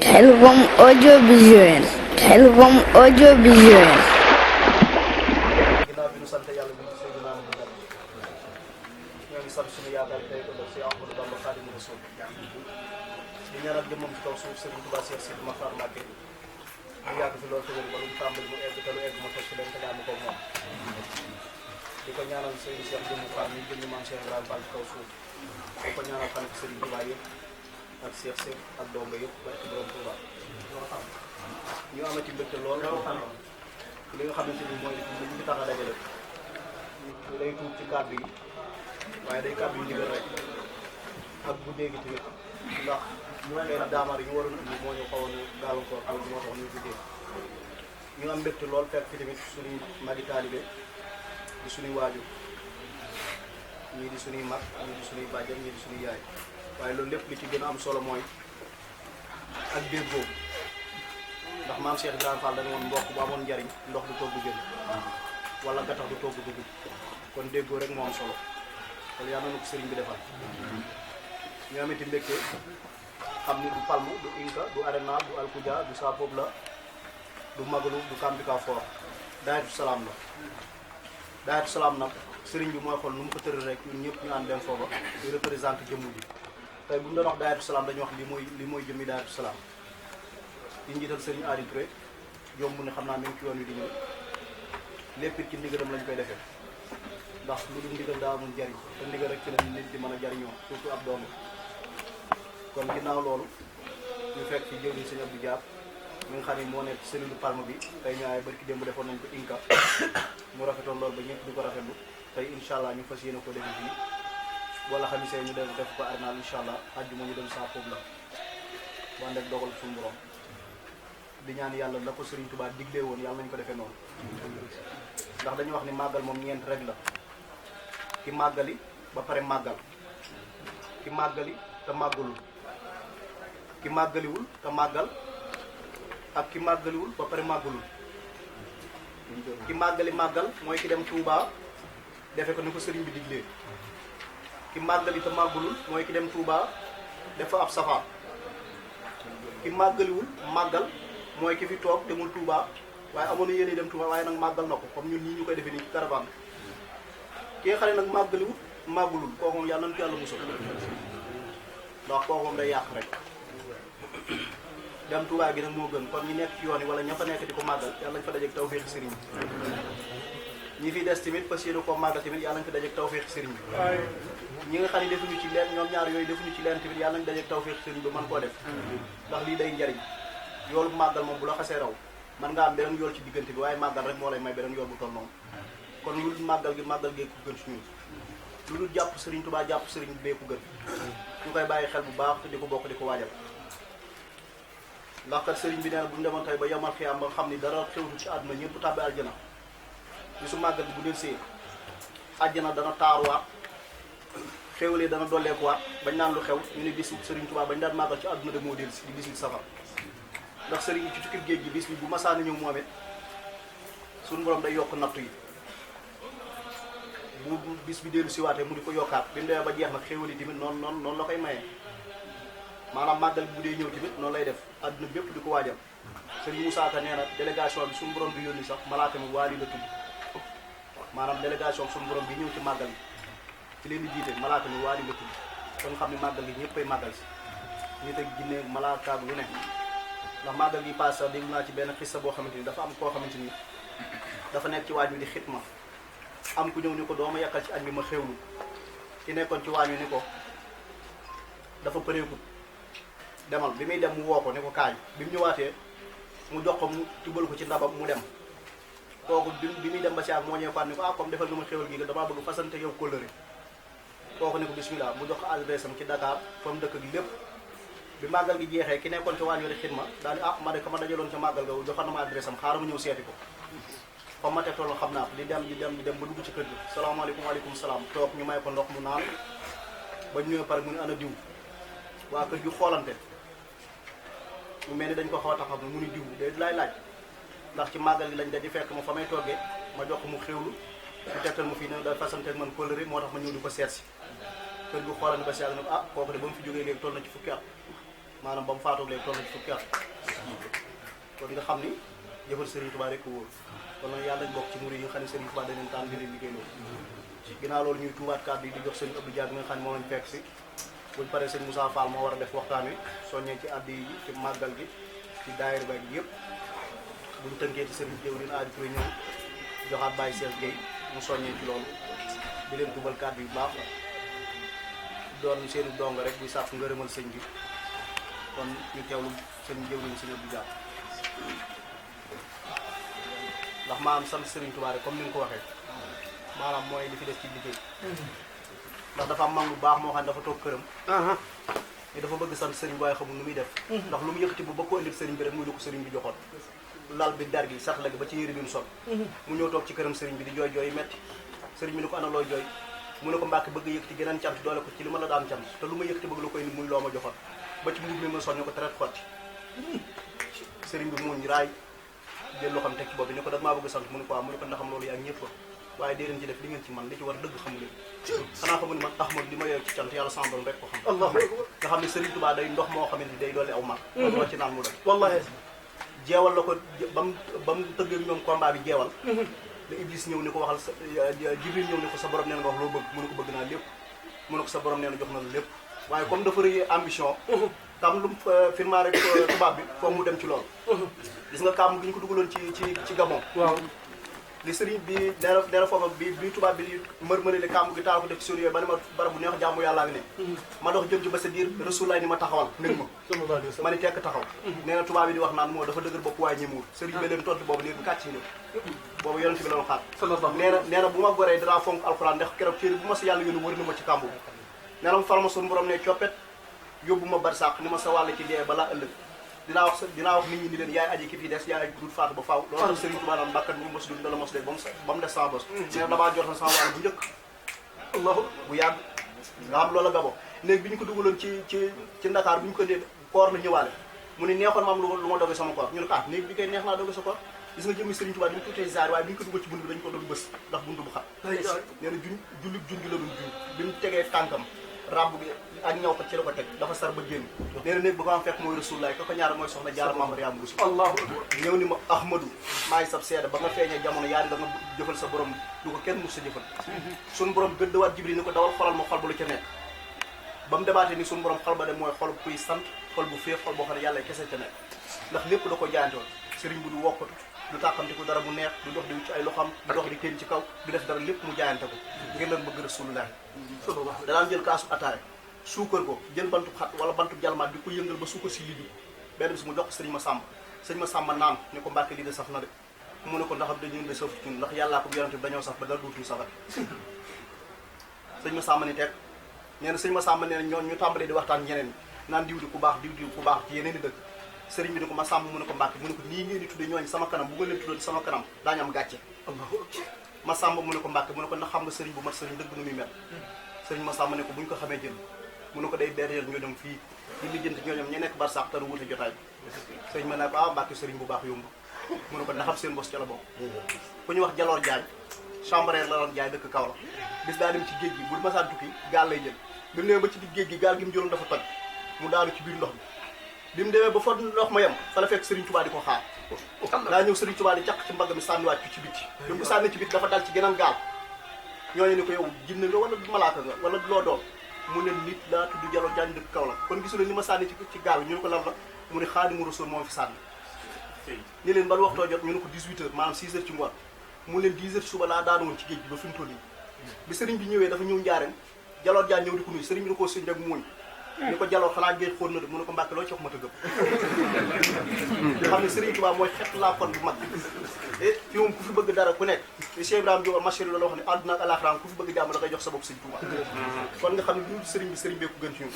Khelcom audiovisuel. Khelcom audiovisuel. ginnaaw bi ñu sant yàlla bi ci Seydina Muhammad ñoo ngi sant suñu yaakaar tey ko def si Ahmadou Bamba Khadimu Rasul di ñaanal jëmmam ci kaw suuf Serigne Touba Cheikh Sidi Makhtar Mbacké mu yàgg fi loolu tëwér ba lu mu tàmbali mu egg te lu egg ma fekk leen te daanu ko moom di ko ñaanal Serigne Cheikh Jëmmu Fall mi jëmmi maam Cheikh Ibrahima Fall ci kaw suuf di ko ñaanal fan ak Serigne Touba yëpp ak Cheikh Seck ak donga yëpp barke borom Touba ñu amati mbégte lool li nga xamante ni mooy li ñu tax a dajale day tuub ci kàddu yi waaye day kàddu yu ndigal rek ak bu dégg tamit ndax xëy na daamar yi ñu waroon indi moo ñu xawoon gàllankoor loolu moo tax ñu guddee ñu am mbégte lool fekk fi tamit suñuy magi taalibe di suñuy waajur ñii di suñuy mag ñii di suñuy bàjjan ñii di suñuy yaay waaye loolu lépp li ci gën a am solo mooy ak déggoo ndax maam Cheikh Ibrahima Fall dañu woon mbokk bu amoon njariñ ndox du togg jën wala gattax du togg dugub kon déggoo rek moo am solo kon yàlla na ko sëriñ bi defal ñu amati mbégte xam ni du palme du inca du arena du alkudia du sapop la du magalu du kambika fort daayatu salaam la daayatu salaam nag sëriñ bi mooy xool nu mu ko tëral rek ñun ñëpp ñu ànd dem foofa di représenté jëmm ji tey bu ñu doon wax daayatu salaam dañuy wax li mooy jëmmi daayatu salaam di njiital sëriñ Ari Touré yomb ne xam naa mi ngi ci yoon wi di ñëw lépp it ci ndigalam lañ koy defee ndax lu dul ndigal daa amul njariñ te ndigal rek ci la nit di mën a jariñoo surtout ab doomu kon ginnaaw loolu ñu fekk ci jëwriñ sëñ Abdou Diab mi nga xam ne moo nekk cellule Palme bi tey ñaay barki démb defoon nañ ko Inca mu rafetoon loolu ba ñëpp di ko rafetlu tey incha allah ñu fas yéene ko defe fii wala xamisee ñu def ko arnal incha allah àjjuma ñu dem saa foofu la wande ak dogal suñu borom di ñaan yàlla la ko Serigne Touba digle woon yàlla nañu ko defee noonu ndax dañuy wax ni màggal moom ñeent rek la ki màggali ba pare màggal ki màggali te màggalul ki màggaliwul te màggal ak ki màggaliwul ba pare màggalul ki màggali màggal mooy ki dem Touba defe ko ni ko Serigne bi diglee ki màggali te màggalul mooy ki dem Touba def fa ab safar ki màggaliwul màggal mooy ki fi toog demul Touba waaye amoon na yéene dem Touba waaye nag màggal na ko comme ñun ñii ñu koy defee nii ci caravane ki nga xam ne nag màggaliwut màggalul kooku moom yàlla nañu ko yàlla musal ndax kooku moom day yàq rek dem Touba gi nag moo gën kon ñi nekk ci yoon yi wala ña fa nekk di ko màggal yàlla nañu fa dajeeg tawfeex sëriñ bi ñi fi des tamit fas yéene koo màggal tamit yàlla nañu fa dajeeg tawfeex sëriñ bi ñi nga xam ne defuñu ci leen ñoom ñaar yooyu defuñu ci leen tamit yàlla nañu dajeeg tawfeex sëriñ bi mën koo def ndax lii day njariñ yoolu màggal moom bu la xasee raw man nga am beneen yool ci diggante bi waaye màggal rek moo lay may beneen yool bu toll noonu kon lu dul màggal gee ku gën suñu lu dul jàpp Serigne Touba jàpp Serigne bee ku gën ñu koy bàyyi xel bu baax te di ko bokk di ko waajal ndax kat Serigne bi nee na bu ñu demoon tey ba yamal xiyaam ba nga xam ni dara xewtu ci àdduna ñëpp tàbbi aljana bi su màggal bi bu del see àjjana dana taaruwaat xewlee dana dolleekuwaat bañ naan lu xew ñu ne bis Serigne Touba bañ daan màggal ci àdduna de moo del si di bis bi safar ndax sëriñ ci tukkib géej gi bis bi bu masaana ñëw moom it suñu borom day yokk nattu yi bu bis bi dellu siwaatee mu di ko yokkaat bi mu demee ba jeex nag xéwal yi tamit noonu la koy maye maanaam màggal bi bu dee ñëw tamit noonu lay def àdduna bépp di ko waajal sëriñ Moussa Ka nee na délégation bi suñu borom bi yónni sax malaaka mi waali la tudd maanaam délégation bi suñu borom bi ñëw ci màggal bi ci leen di jiite malaaka mi waali la tudd kon xam ne màggal gi ñëpp ay màggal si ñu teg jinne malaaka lu ne ndax màggal gi paase sax dégg naa ci benn xissa boo xamante ni dafa am koo xamante ni dafa nekk ci waañ wi di xitma am ku ñëw ni ko dooma yàkkal ci añ bi ma xewlu ki nekkoon ci waañ wi ni ko dafa përeekut demal bi muy dem mu woo ko ne ko kaay bi mu ñëwaatee mu jox ko mu tibal ko ci ndabam mu dem kooku bi muy dem ba si ak moo ñëwaat ni ko comme defal nga ma xéwal gi damaa bëgg fasante yow kóllëre kooku ne ko bismillah mu jox ko adresse am ci Dakar fa mu dëkk gi lépp bi màggal gi jeexee ki nekkoon ci waan yori xidma daal ni ma de ka ma dajaloon ca màggal ga joxoon na ma adresse am xaaral ma ñëw seeti ko comme ma te toll xam naa ko di dem ba dugg ci kër gi salaamaaleykum waaleykum salaam toog ñu may ko ndox mu naan ba ñëwee pare mu ne ana diw waa kër gi xoolante mu mel ni dañ ko xaw a taxaw mu ni diw de laay laaj ndax ci màggal gi lañ daje fekk ma fa may toggee ma jox ko mu xéwlu mu tegtal ma fii ne da fasante ak man kóllëre moo tax ma ñëw di ko seet si kër gi xoolante ba si yàgg nag kooku de ba mu fi jógee léegi toll na ci fukki at maanaam ba mu faatoog léegi toll na ci fukki at kon nga xam ni jëfal Serigne Touba rek ko wóor kon nag yàlla nañ bokk ci murid yi nga xam ne Serigne Touba dañ leen tànn di leen liggéey loolu ginnaaw loolu ñuy tuubaat kàddu yi di jox Serigne Abdou Diagne mi nga xam ne moom lañ fekk si buñ paree Serigne Moussa Fall moo war a def waxtaan wi soññee ci addi yi ci màggal gi ci daayira ba gi yëpp buñ tënkee ci Serigne Diéw dina aadi pour ñëw joxaat Baye Cheikh Gueye mu soññee ci loolu di leen tubal kàddu yu baax la doon seeni dong rek di sàpp ngërëmal sëñ bi kon ñu teewlu Serigne Diéw nañ Serigne Abdou Diagne ndax maanaam sant Serigne Touba rek comme ni nga ko waxee maanaam mooy li fi des ci liggéey ndax dafa am mag lu baax moo xam ne dafa toog këram ni dafa bëgg sant Serigne waaye xamul nu muy def ndax lu mu yëkkati bu ba ko indil Serigne bi rek muy lu ko Serigne bi joxoon lal bi dar gi sax la gi ba ci yére bi mu sol mu ñëw toog ci këram Serigne bi di jooy jooy metti Serigne bi ni ko ana looy jooy mu ne ko Mbàkke bëgg yëkkati geneen cant doole ko ci li ma la daan cant te lu ma yëkkati bëgg la koy indi muy loo ma joxoon ba ci mbub mi ma sol ñu ko traite xotti Serigne bi muñ raay jël loo xam teg ci bopp bi ne ko dag maa bëgg sant mu ne ko waaw mu ne ko ndax xam loolu yaa ñëpp waaye dee leen ci def li ngeen ci man li ci war dëgg xamu leen xanaa xamu ne man Ahmadu li ma yow ci cant yàlla sama borom rek ko xam nga xam ne Serigne Touba day ndox moo xamante ni day doole aw mag doo ci naan mu doy wallahi jeewal la ko ba mu tëggee ñoom combat bi jeewal la Iblis ñëw ni ko waxal Jibril ñëw ni ko sa borom nee na nga wax loo bëgg mu ne ko bëgg naa lépp mu ne ko sa borom nee na jox na la lépp waaye comme dafa rëy ambition tam lu mu firma rek tubaab bi foofu mu dem ci loolu gis nga kàmm gi ñu ko dugaloon ci Gabon waaw li sëriñ bi nee na foofa bi tubaab bi mërmëri kàmm gi taal ko def ci sori yooyu ba ne ma barab bu neex jàmm yàllaa ngi ne ma dox jëm ci ba sa diir Rasulaay ni ma taxawal nég ma ni tekk taxaw nee na tubaab bi di wax naan moo dafa dëgër bopp waaye ñi muur sëriñ bi leen tontu boobu léegi bi kàcc ne boobu yonent bi la doon xaar nee na bu ma goree danaa fonk alxuraan ndax keroog téere bu ma sa yàlla yónni wër na ma ci kàmbu nee na mu fal ma suñu borom ne coppet yóbbu ma barsàq ni ma sa wàll ci dee balaa ëllëg dinaa wax nit ñi ni leen yaay aji ki fi des yaay aji dut faatu ba faaw loolu tax Serigne Touba naan mbàkkat bu mos dund dala mos dee ba mu des sama bos nee na damaa jot na sama wàll bu njëkk allahu bu yàgg nga xam loola Gabon léegi bi ñu ko dugaloon ci Ndakaar bi ñu ko dee koor la ñëwaale mu ne neexoon ma am lu ma doge sama koor ñu ne ko néegi bi koy neex naa doge sa koor gis nga jëmmi Serigne Touba di mu tuutee zaar waaye bi ñu ko dugal ci bunt bi dañu ko doon bës ndax bunt bu xat nee na jullit jungi la doon bi mu tegee tànkam ràbb bi ak ñaw ko ci la ko teg dafa sar ba génn nee na néeg ba ko am fekk mooy Rasulullaay ko ñaar mooy soxna Jaara Maam Mariama Bousso allahu ñëw ni ma Ahmadou maa ngi sab seede ba nga feeñee jamono yaari da nga jëfal sa borom du ko kenn mus sa jëfal suñu borom gëddawaat Jibril ni ko dawal xolal ma xol ba lu ca nekk ba mu demaatee ni suñu borom xol ba dem mooy xol kuy sant xol bu féex xol boo xam ne yàlla kese ca nekk ndax lépp da ko jaayante woon sëriñ bi du wokkatu du tàkkamti ko dara bu neex du dox di ci ay loxam du dox di teen ci kaw du def dara lépp mu jaayante ko ngir leen bëgg Rasulullaay danaan jël kaasu ataaya suukar ko jël bantu xat wala bantu jalmaat di ko yëngal ba suukar si lidu benn bis mu jox ko sëriñ ma sàmba naan ne ko Mbàkke lii de saf na de mu ne ko ndax dañu de saf ci ñun ndax yàllaa ko yonente bi dañoo saf ba dara dootuñu safat sëriñ ma sàmba ni teg nee na sëriñ ma sàmba nee na ñoon ñu tàmbalee di waxtaan ñeneen ñi naan diw di ku baax diw ku baax ci yeneen i dëkk sëriñ bi ni ko ma sàmb mu ne ko Mbàkke mu ne ko nii ngeen di tudde ñooñ sama kanam bu nga leen tuddoon sama kanam daañu am gàcce ma sàmba mu ne ko Mbàkke mu ne ko ndax xam nga sëriñ bu mat sëriñ dëgg nu muy mel sëriñ ma sàmba ne ko bu ñu ko xamee jël mu ne ko day bereel ñoo dem fii di lijjanti ñooñom ñe nekk barsax te wute jotaay bi sëriñ ma ne ko Mbàkke sëriñ bu baax yomb mu ne ko ndax xam seen bos ca la bokk ku ñu wax Jaloor Jaañ chambrère la doon jaay dëkk Kaolack bis daa dem ci géej gi bu masaan tukki gaal lay jël bi mu demee ba ci biir géej gi gaal gi mu jëloon dafa toj mu daanu ci biir ndox bi mu demee ba fa ndox ma yem fa la fekk Serigne Touba di ko xaar daa ñëw Serigne Touba di caq ci mbagg mi sànniwaat ci biti bi mu sànni ci biti dafa dal ci geneen gaal ñooñu ni ko yow jinne nga wala malaaka nga wala loo doon mu ne nit laa tudd Jaloor Jaañ dëkk Kaolack kon gisu leen ni ma sànni ci gaal ñu ne ko lan la mu ne Xaadimu Rasuul moo fi sànni ni leen ban waxtoo jot ñu ne ko 18h maanaam 6h ci ngoon mu leen 10h suba laa daanu woon ci géej gi ba fi mu toll nii bi sëriñ bi ñëwee dafa ñëw njaareem Jaloor Jaañ ñëw di ko nuyu sëriñ bi da koo sëñ rek muuñ ni ko jaloo xanaa géej xool na de mu ne ko Mbàkke loo ci wax ma tëggam nga xam ne Serigne Touba mooy xeetu laa kon bu mag fi moom ku fi bëgg dara ku nekk Cheikh Ibrahima Diop Machir la wax ne àdduna ak alaxiraan ku fi bëgg jàmm da ngay jox sa bopp Serigne Touba kon nga xam ne du Serigne bee ko gën ci ñun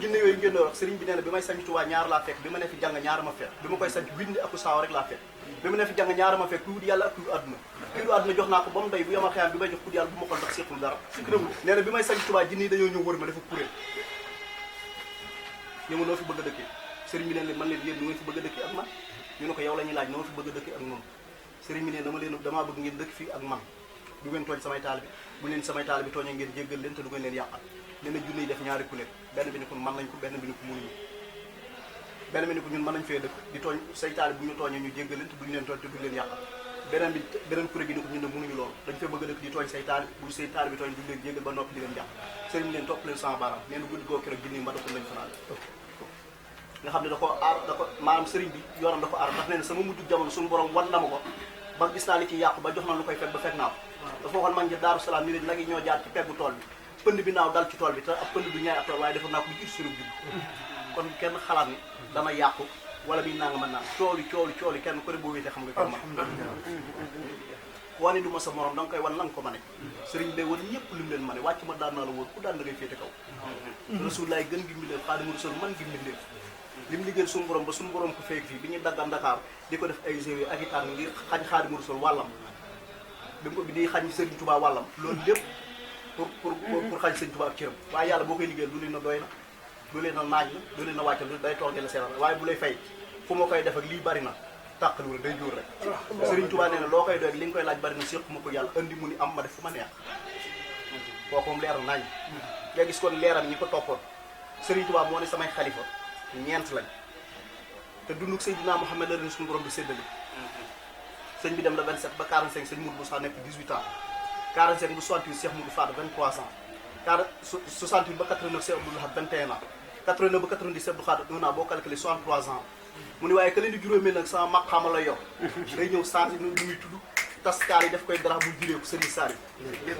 jinne yooyu ngeen doon wax Serigne bi nee na bi may sañ Touba ñaar laa fekk bi ma ne fi jàng ñaar ma fekk bi ma koy sañ bindi aku saaw rek laa fekk bi ma ne fi jàng ñaar ma fekk ku wut yàlla ak ku àdduna kii du àdduna jox naa ko ba mu doy bu yomal xeyam bi may jox ku yàlla bu ma xool ndax seetul dara nee na bi may sañ Touba jinne yi dañoo ñëw wër ma dafa kuréel ñu ma noo fi bëgg a dëkkee sëriñ bi neen leen man leen yéen ñu ngeen fi bëgg a dëkkee ak man ñu ne ko yow la ñuy laaj noo fi bëgg a dëkkee ak moom sëriñ bi neen damaa bëgg ngeen dëkk fii ak man du ngeen tooñ samay taal bi bu leen samay taal bi tooñee ngeen jéggal leen te du ngeen leen yàqal nee na junne yi def ñaari kuréel benn bi ni ko mën nañ ko benn bi ni ko mënuñu benn bi ni ko ñun mën nañ fee dëkk di tooñ say taal bi bu ñu tooñee ñu jéggal leen te duñu leen tooñ te duñu leen yàqal beneen kuréel gi ni ko ñun ne mënuñu loolu dañ fee bëgg a dëkk di tooñ say taal bu say taal bi tooñ duñu leen jéggal ba noppi di leen jàpp sëriñ bi leen topp leen sama baaraam nee na guddi goo keroog junne yi ma dafa lañ fanaan nga xam ne da ko aar da ko maanaam sëriñ bi yoonam da ko aar ndax nee na sama mujj jamono suñu borom wan na ma ko ba gis naa li ci yàqu ba jox na lu koy fekk ba fekk naa ko dafa waxoon man ngir Daaru Salaam ni leen nag yi ñoo jaar ci peggu tool bi pënd bi naaw dal ci tool bi te ab pënd du ñaay ab tool waaye defar naa ko lu ci sunu jub kon kenn xalaat ni dama yàqu wala bi nanga mën naa cooli kenn ko ne boo wéetee xam nga ko man wane du ma sa morom da nga koy wan lang ko ma ne sëriñ bi wan ñëpp lu mu leen ma ne wàcc ma daan naa la wóor ku daan da ngay féete kaw Rasulullaay gën gi mbindeef Xaadimu Rasuul man gi mbindeef li mu liggéeyal suñu borom ba suñu borom ko feek fii bi ñuy daggam Dakar di ko def ay GW ak itaan ngir xañ Xaadimu Rasuul wàllam bi ko bi di xañ Sëriñ Touba wàllam loolu lépp pour xañ Sëriñ Touba ak cëram waaye yàlla boo koy liggéeyal du leen na doy na du leen na naaj na du leen na wàccal day toogee la seeral waaye bu lay fay fu ma koy def ak lii bari na tàqalu la day jóor rek Sëriñ Touba nee na loo koy doy ak li nga koy laaj bari na séq ma ko yàlla andi mu ni am ma def fu ma neex kooku moom leer na naaj nga gis kon leeram ñi ko toppoon Sëriñ Touba moo ne samay xalifa ñeent lañ te dunduk Seydina Mouhamed la leen suñu borom di séddale sëñ bi dem la 27 ba 45 sëñ Mourou Moussa nekk 18 ans 45 bu 68 Cheikh Moudou Fada 23 ans 68 ba 89 Cheikh Abdoul Ahad 21 ans 89 ba 90 Cheikh Abdou Khadre 1 an boo calculé 63 ans mu ni waaye que leen di juróomee nag sama maqaama la yor day ñëw changé nu muy tudd taskaar yi daf koy dara bu juree ko Serigne Sall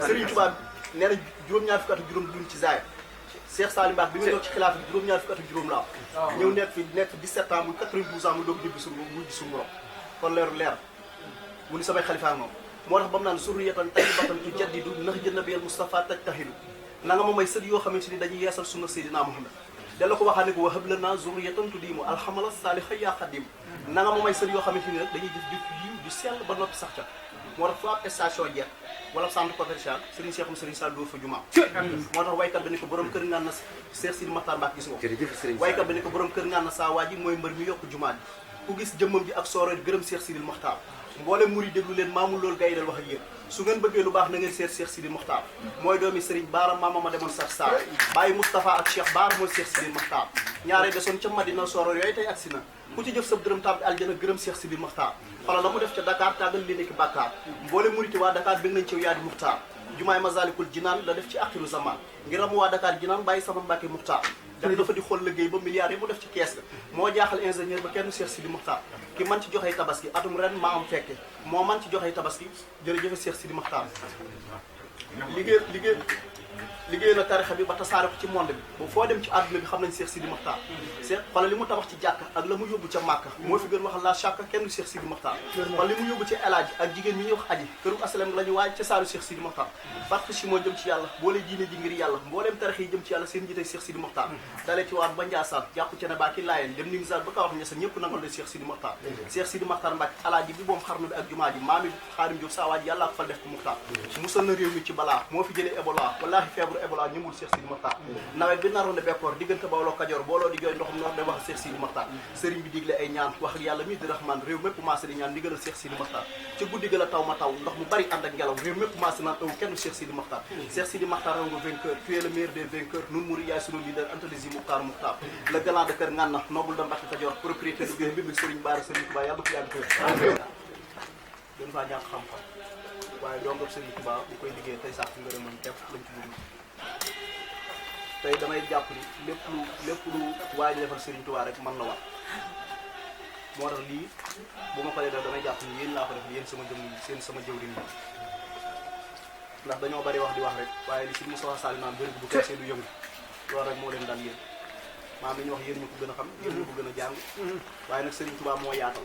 Serigne Touba nee na juróom-ñaar fukki at ak juróom dund ci zaaya Cheikh Salim Mbacke bi nga doog ci xilaaf bi juróom-ñaar fukki at ak juróom la am ñëw nekk fi 17 ans muy 92 ans mu doog jëbbi suñu muy gis suñu borom kon leer mu ni samay xalifa moom moo tax ba mu naan surriyatan tayyibatan tujaddidu nax jë nabiyal Mustafa tajtahidu na nga ma may sët yoo xamante ni dañuy yeesal sunna Seydina Muhammad dala ko waxaa ne ko wahab lana zurriyatan tudiimu alhamala saaliha yaa xadim na nga ma may sët yoo xamante ni rek dañuy jëf yiw du sell ba noppi sax ca moo tax foo ab station jeex wala centre commercial Serigne Cheikh Serigne Sall dóor fa jumaa moo tax waykat bi ni ko borom kër ngaan na Cheikh Sidi Makhtar Mbacke gis nga waykat bi ni ko borom kër ngaan na saa waa ji mooy mbër mi yokk jumaa ji ku gis jëmmam ji ak sooro gërëm Cheikh Sidi Makhtar mboolem muri déglu leen maamul loolu gay dal wax ak yéen su ngeen bëggee lu baax na ngeen seet Cheikh Sidi Makhtar mooy doomi Serigne Baara maama ma demoon sax saa bàyyi Moustapha ak Cheikh Baara mooy Cheikh Sidi Makhtar ñaaree desoon ca Madina sooro yooyu tey agsi na ku ci jëf sa dërëm tàbbi aljana gërëm Cheikh Sidi Makhtar xoolal la mu def ca Dakar tàggal li nekk Bakar mboolem muriti waa Dakar bëgg nañ ci yaa di Muxtaar jumaay Masalikul Jinaan la def ci axiru zaman ngir am waa Dakar Jinaan bàyyi sama Mbàkke Muxtaar def dafa di xool liggéey ba milliards yi mu def ci kees ga moo jaaxal ingénieur ba kenn Cheikh Sidi Makhtar ki man ci joxey tabaski atum ren maa am fekke moo man ci joxey tabaski jërëjëf Cheikh Sidi Makhtar liggéey na tarixa bi ba tasaare ko ci monde bi ba foo dem ci àdduna bi xam nañ Cheikh Sidi Makhtar Cheikh xoolal li mu tabax ci jàkka ak la mu yóbbu ca Màkka moo fi gën waxal la chàkka kenn du Cheikh Sidi Makhtar xool li mu yóbbu ci elaaji ak jigéen ñi ñuy wax aji këru asalem la ñu waaj ca saaru Cheikh Sidi Makhtar parce que si moo jëm ci yàlla boole diine ji ngir yàlla mbooleem tarix yi jëm ci yàlla seen njiite Cheikh Sidi Makhtar dalee ci waat ba Njaasaan jàpp ci ne baa ki laayeen dem Nimzaat ba ka wax ñesa ñëpp nangal de Cheikh Sidi Makhtar Cheikh Sidi Makhtar Mbacke alaaji bi moom xarnu bi ak jumaa ji maami Xaadim Diop saa waaj yàlla ko fal def ko Makhtar musal na réew mi ci balaa moo fi jëlee Ebola wallaahi feebaru Ebola ñëmul Cheikh Sidi Makhtar nawet bi naroon ne bekkoor diggante Bawlo Kajoor booloo di jooy ndoxum noor de wax Cheikh Sidi Makhtar sëriñ bi digle ay ñaan wax ak yàlla mi di Rahman réew mépp maasé di ñaan ndigalal Cheikh Sidi Makhtar ci guddi ga la taw ma taw ndox mu bari ànd ak ngelaw réew mépp maasé naan aw kenn Cheikh Sidi Makhtar Cheikh Sidi Makhtar raw nga vainqueur tu es le meilleur des vainqueurs nun muri yaay sunu leader antalisi Mukhtar le galant de kër ngan na noble de Mbacke Kajoor propriété du bien mbir sëriñ Baara sëriñ Touba yàlla ko yàgg dañ faa ñàkk xam-xam waaye doo nga sëriñ Touba bu koy liggéey tey sax ci ngërëmam def lañ ci dugg tey damay jàpp ni lépp lu waaye di defal Serigne Touba rek man la wax moo tax lii bu ma paree def damay jàpp ni yéen laa ko def yéen sama jëm sama jëwriñ bi ndax dañoo bari wax di wax rek waaye li si Moussa Sall naan bëri bu keesee du yëngu loolu rek moo leen daan yéen maam li ñuy wax yéen ñu ko gën a xam yéen ñu ko gën a jàng waaye nag Serigne Touba moo yaatal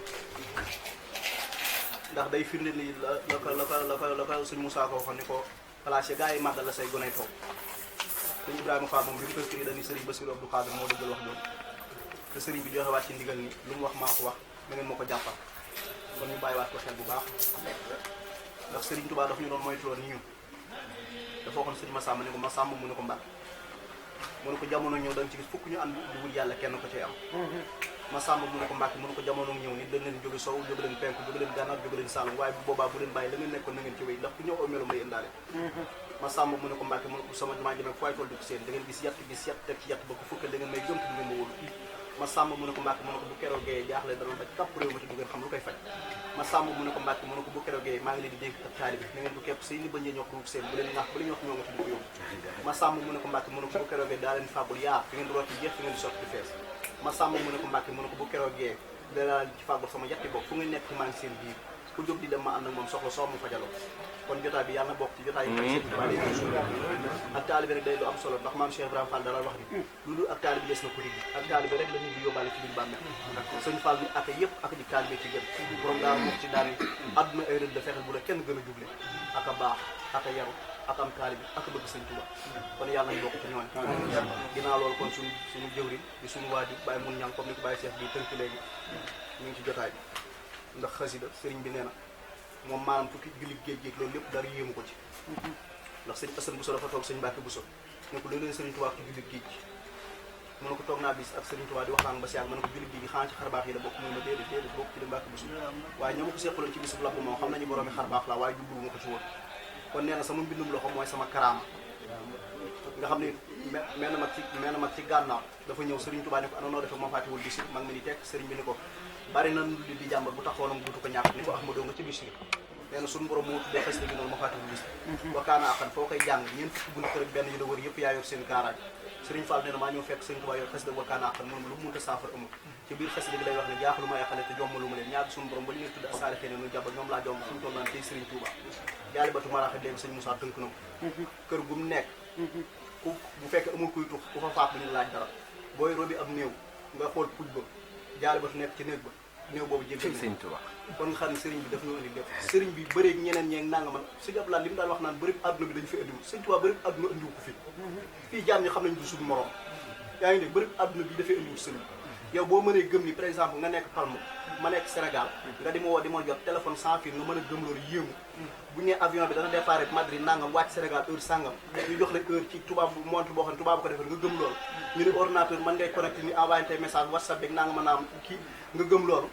ndax day firnde ni la ko suñ Moussa ko waxoon ni ko placé gars yi màggal la say gonay toog sëñ Ibrahima Fall moom bi mu tënkee dañuy Serigne Bassirou Abdou Khadre moo dëggal wax loolu te Serigne bi joxewaat ci ndigal ni lu mu wax maa ko wax da ngeen ma ko jàppal kon ñu bàyyiwaat ko xel bu baax ndax Serigne Touba daf ñu doon moytuloon ni ñun dafa waxoon sëñ Massamba ni ko Massamba mu ne ko Mbàkke mu ne ko jamono ñëw da nga ci gis fukk ñu ànd di wut yàlla kenn ko cay am Massamba mu ne ko Mbàkke mu ne ko jamono ñëw nit dañ leen jóge sow jóge leen penku jóge leen gànnaar jóge leen saalum waaye bu boobaa bu leen bàyyi la ngeen nekkoon na ngeen ci wéy ndax ku ñëw aw meloom lay indaale Massamba mu ne ko Mbàkke mu ne ko sama jumaa jëmee fu waay toll di ko seen da ngeen gis yatt teg ci yatt ba ko fukkal da ngeen may gëm te du ngeen ma wóolu Massamba mu ne ko Mbàkke mu ne ko bu keroogee jaaxle dana daj kàpp réew ma ci du ngeen xam lu koy faj Massamba mu ne ko Mbàkke mu ne ko bu keroogee maa ngi leen di dénk ak taalibe bi na ngeen ko képp say ni bañ ñoo ko seen bu leen ñaax bu leen ñoo ñoo nga ci di ko yóbbu Massamba mu ne ko Mbàkke mu ne ko bu keroogee daa leen fàggul yaa fi ngeen di rooti jeex fi ngeen di sotti di fees Massamba mu ne ko Mbàkke mu ne ko bu keroogee danaa ci fàggul sama yetti bopp fu ngeen nekk ci maa ngi seen biir ku jóg di dem ma ànd ak moom soxla soo mu fajaloo kon jotaay bi yàlla na bokk ci jotaay yi ak taalibe rek day lu am solo ndax maam Cheikh Ibrahima Fall dara wax ni lu dul ak taalibe des na ko digg ak taalibe rek la nit di yóbbaale ci biir bàmmeel sëñ Fall bi ak yëpp ak di taalibe ci gën borom daa wax ci daal àdduna ay rëdd fexel bu la kenn gën a juble ak a baax ak a yaru ak am taalibe ak a bëgg sëñ Tuubaa kon yàlla nañ bokk ci ñooñ ginnaaw loolu kon suñu jëwriñ di suñu waajur bàyyi mun ñang comme ni ko bàyyi Cheikh bi tënk léegi ñu ngi ci jotaay bi ndax xasida sëriñ bi nee na moom maanaam tukki julli géej loolu lépp dara yéemu ko ci ndax sëñ Assane Bousso dafa toog sëñ Mbacke Bousso ne ko loolu leen sëriñ Tuubaa ci julli géej mu ne ko toog naa bis ak sëriñ Tuubaa di waxtaan ba si yàgg ma ne ko julli géej gi xanaa ci xarbaax yi la bokk mu ne ma déedéet bokk ci di Mbacke Bousso waaye ñoo ma ko seqaloon ci bisub labb moom xam nañu boroomi xarbaax la waaye jublu ma ko ci woon kon nee na sama mbindum loxo mooy sama karaama nga xam ne mel na mag ci gànnaaw dafa ñëw sëriñ Tuubaa ne ko anonoo defe moo faatiwul bis mag mi ni tekk sëriñ bi ni ko bari na lu di jàmbat bu taxoonam duutu ko ñàkk ni ko Ahmadou nga ci bis nee na suñu borom moo tuddee xasida gi noonu ma faatiwul bis wakaana axan foo koy jàng ñeent fukki bunt kër ak benn yu la wër yëpp yaa yor seen kaaraaj sëriñ Fall nee na maa ñëw fekk sëriñ Tuubaa yor xasida wakaana axan moom lu mu mënta saafara amul ci biir xasida gi lay wax ne jaaxlu ma yàqale te jommalu ma leen ñaar suñu borom ba li ngeen tudd ak saali xëy nu jàbbal ñoom laa jomb fu mu toll naan tey sëriñ Tuubaa jaali batu maraaxe léegi sëñ Moussa tënk na ko kër gu mu nekk ku bu fekkee amul kuy tux ku fa faat bu ñu laaj dara booy robi ab néew nga xool puj ba jaali batu nekk ci néeg ba néew boobu jël sëriñ Tuubaa kon nga xam ne sëriñ bi daf ñoo indi lépp sëriñ bi bëreeg ñeneen ñeeg nanga man sëñ Abdoulaye li mu daan wax naan bëri adduna bi dañu fi indiwul sëñ Tuubaa bëri adduna indiwu ko fii jaam ñi xam nañ du suñu morom yaa ngi dégg bëri adduna bi dafay indiwul sëriñ yow boo mënee gëm ni par exemple nga nekk Palma ma nekk Sénégal nga di ma woo di ma jot téléphone sans fil nga mën a gëm loolu yéemu bu ñu nee avion bi dana départ Madrid nangam wàcc Sénégal heure sangam ñu jox la heure ci tubaab bu montre boo xam ne tubaab ko defal nga gëm loolu ñu ne ordinateur mën ngay connecté ni envoyé tey message WhatsApp beeg nangama naam kii nga gëm loolu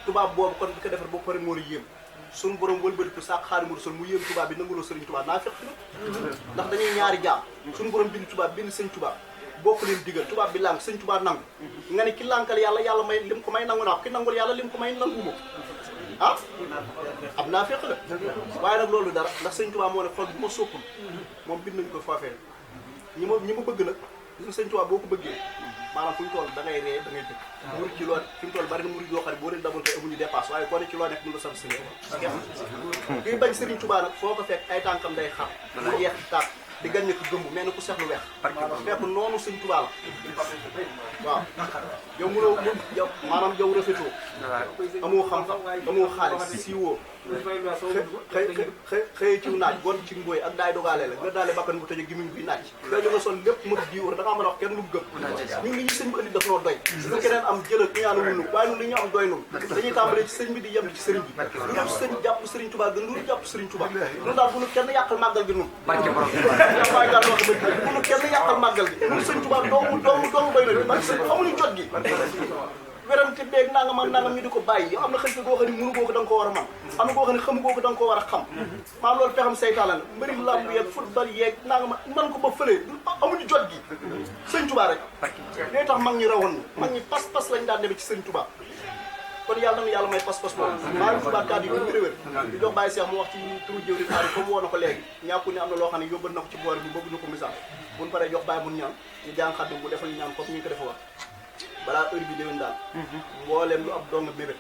tubaab boobu kon bi ko defar boo pare moo la yéem suñu borom wëlbatiku sàq Xaadimu Rasuul mu yéem tubaab bi nanguloo sëriñ tubaab naa fekk ndax dañuy ñaari jaam suñu borom bind tubaab bind sëñ tubaab bokk leen digal tubaab bi lànk sëñ tubaab nangu nga ne ki lànkal yàlla may lim ko may nangu naa ki nangul yàlla lim ko may nangu ma ah am naa fekk la waaye nag loolu dara ndax sëñ tubaab moo ne xol bu ma soppul moom bind nañu ko foofee ñi ma bëgg nag gis nga sëñ tubaab boo ko bëggee maanaam fu ñu toll da ngay ree da ngay dëkk murid ci loo fi mu toll bari na murid yoo xam ne boo leen damoon tey amuñu dépasse waaye koo ne ci loo nekk mën nga sant sëriñ kuy bañ sëriñ tubaab nag foo ko fekk ay tànkam day xar lu yeex tàkk di gañ ko gëmb mel ni ku seetlu weex fekk noonu sëñ Tuubaa la waaw yow mënoo yow maanaam yow rafetoo amoo xam-xam amoo xaalis siiwoo xëy ciw naaj gon ci ngooy ak daay dogaale la nga daale bakkan bu tëjee gimiñ buy naaj nga nga sol lépp mët di wër da ngaa mën a wax kenn lu gëm ñun li ñu sëñ bi indi daf noo doy lu keneen am jëlal ñaanu wunu waaye nun li ñu am doy nun dañuy tàmbalee ci sëñ bi di yem ci sëriñ bi lu sëñ jàpp sëriñ Tuubaa gën lu jàpp sëriñ Tuubaa nun daal bu nu kenn yàqal màggal gi nun waaye daal wax bu nu kenn yàqal màggal gi nun sëñ Tuubaa doomu doy na parce que amuñu jot gi werante beeg nangam ak nangam ñu di ko bàyyi yow am na xëy goo xam ne mënu goo ko da nga ko war a man am na goo xam ne xamu goo ko da nga ko war a xam maanaam loolu fexam seytaan la mbëri làmb yeeg football yeeg nangam man ko ba fële amuñu jot gi sëñ Tuubaa rek ñooy tax mag ñi rawoon mag ñi pas-pas lañ daan demee ci sëñ Tuubaa kon yàlla na yàlla may pas-pas boobu maa ngi tubaab kàddu yi bu wér-wér di jox bàyyi Cheikh mu wax ci turu jëwri aari comme woo na ko léegi ñàkku ne am na loo xam ne yóbbal na ko ci boor bi bëgg na ko misaal buñ paree jox bàyyi mun ñaan ñu jàng xaddu bu defal ñu ñaan comme ñu ko defe wax balaa heure bi déwén daal mbooleem lu ab dong bébét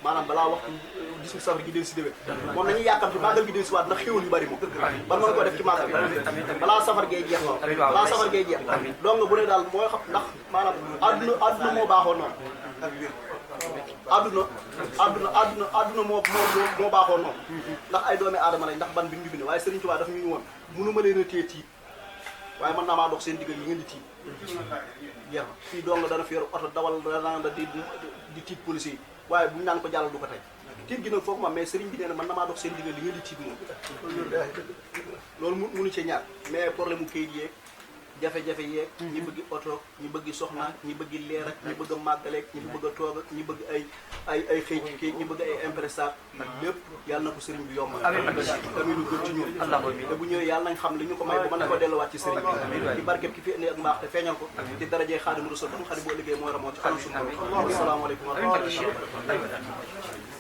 maanaam balaa waxtu 18 safar gi del si déwén moom nañuy yàkkam ci màggal gi del si waat ndax xéwal yu bari moom ban mën ko def ci màggal balaa safar gee jeex moom balaa safar gee jeex donc bu ne daal mooy xam ndax maanaam adduna moo baaxoo noonu adduna moo baaxoo noonu ndax ay doomi aadama lañ ndax ban bi ñu bind waaye Serigne Touba dafa ñu woon mënuma leen a téye tiit waaye mën naa maa dox seen diggal yi ngeen di tiit jeex fii dong dana fi yor oto dawal dana di tiit policier yi waaye buñu naan ko jàll du ko tey tiit gi nag foofu ma mais Serigne bi nee na mën na maa dox seen diggal li ngeen di tiit moom loolu mënu ci ñaar mais problème mu kayit yeeg jafe-jafe yeeg ñi bëgg oto ñi bëgg soxna ñi bëgg leer ak ñi bëgg a màggaleeg ñi bëgg a toog ak ñi bëgg ay xëy ci kii ñi bëgg ay impressar lépp yàlla na ko sëriñ bi yombal tamit lu gën ci ñun te bu ñëwee yàlla nañ xam li ñu ko may ba mën na ko delluwaat ci sëriñ bi ci barkeb ki fi indi ak mbaax te feeñal ko ci darajee Xaadimu Rasuul ba nga xam ne boo liggéey mooy ramoo ci kanam suñu borom asalaamaaleykum wa rahmatulah